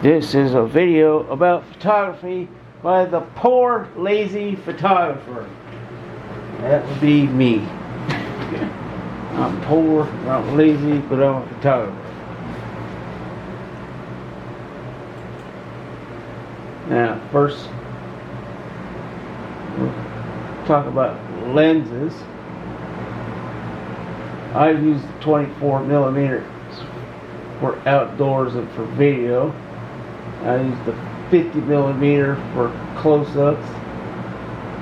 This is a video about photography by the poor, lazy photographer. That would be me. I'm poor, I'm lazy, but I'm a photographer. Now, first, we'll talk about lenses. I use the 24mm for outdoors and for video. I use the 50mm for close-ups,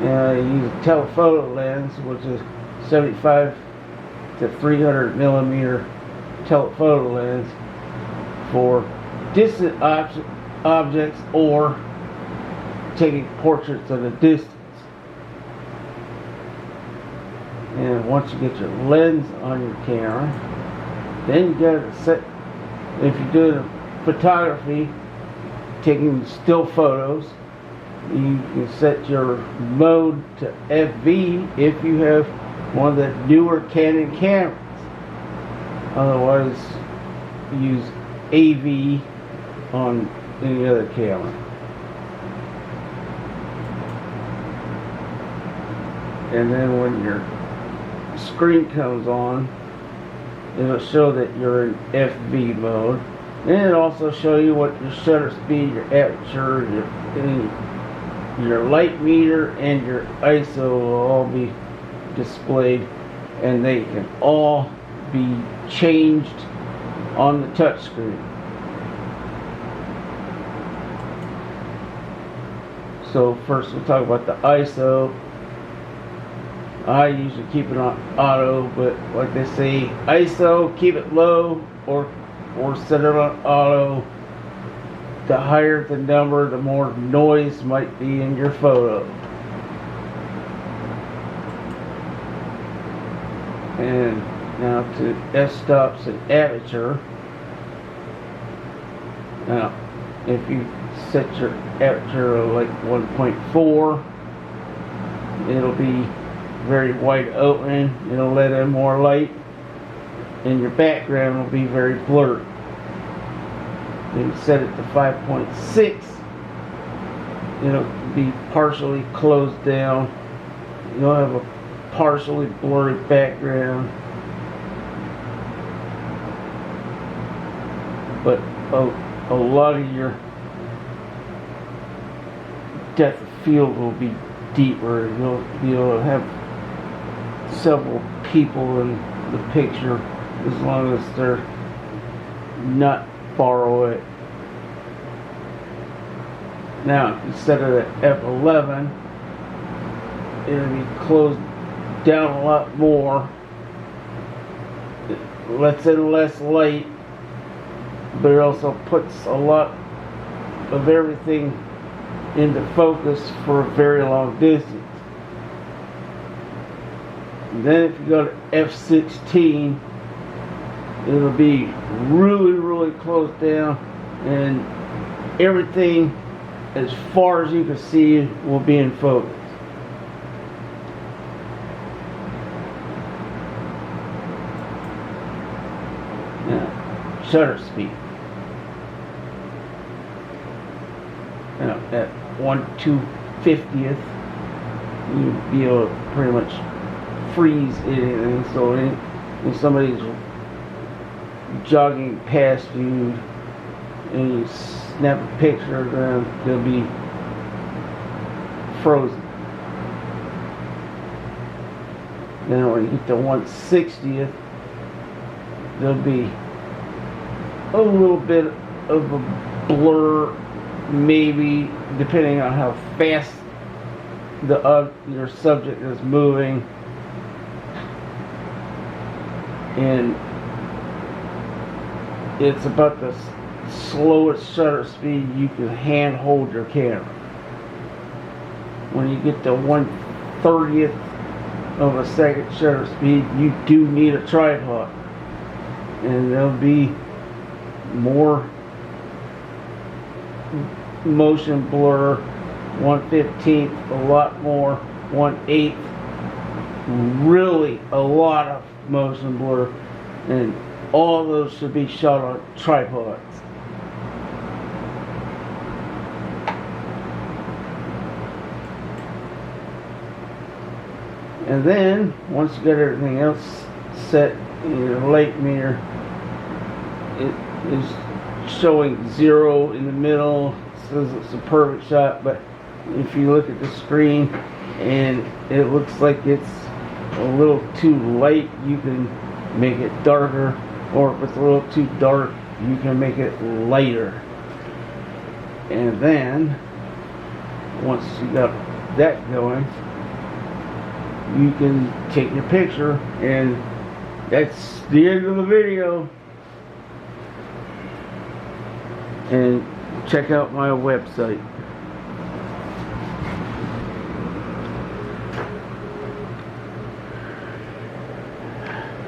and I use a telephoto lens, which is 75 to 300mm telephoto lens for distant objects or taking portraits at a distance. And once you get your lens on your camera, then you gotta set, if you're doing photography, taking still photos, you can set your mode to FV if you have one of the newer Canon cameras. Otherwise, use AV on any other camera. And then when your screen comes on, it'll show that you're in FV mode. And it'll also show you what your shutter speed, your aperture, your light meter, and your ISO will all be displayed, and they can all be changed on the touch screen. So first we'll talk about the ISO. I usually keep it on auto, but like they say, ISO, keep it low or set it on auto. The higher the number, the more noise might be in your photo. And now to f-stops and aperture. Now, if you set your aperture of like 1.4, it'll be very wide open. It'll let in more light, and your background will be very blurred. You set it to 5.6, it'll be partially closed down. You'll have a partially blurred background, but a lot of your depth of field will be deeper. You'll have several people in the picture as long as they're not far away. Now, if you set it at f11, it'll be closed down a lot more. It lets in less light, but it also puts a lot of everything into focus for a very long distance. And then if you go to f16, it'll be really close down, and everything as far as you can see will be in focus. Now, shutter speed. Now, at 1/250th, you'll be able to pretty much freeze anything. So if somebody's jogging past you and you snap a picture of them, they'll be frozen. Then when you get to 1/60th, there'll be a little bit of a blur, maybe, depending on how fast your subject is moving. And it's about the slowest shutter speed you can hand hold your camera. When you get to 1/30th of a second shutter speed, you do need a tripod, and there'll be more motion blur. 1/15th, a lot more. 1/8th, really a lot of motion blur, and all of those should be shot on tripods. And then once you got everything else set, your light meter, it is showing 0 in the middle. It says it's a perfect shot, but if you look at the screen and it looks like it's a little too light, you can make it darker, or if it's a little too dark, you can make it lighter. And then once you got that going, you can take your picture, and that's the end of the video. And check out my website.